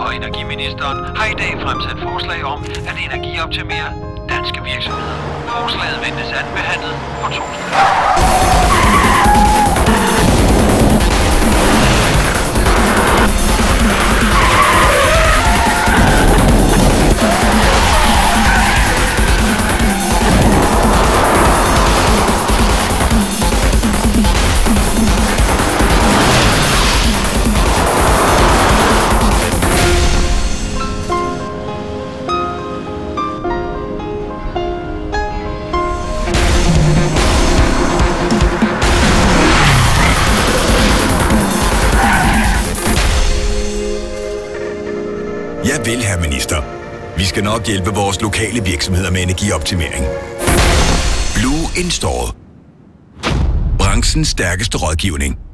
og energiministeren har i dag fremsat forslag om at energioptimere danske virksomheder. Forslaget ventes anbehandlet på torsdag. Jeg vil, herr minister. Vi skal nok hjælpe vores lokale virksomheder med energioptimering. Blue Install. Branchens stærkeste rådgivning.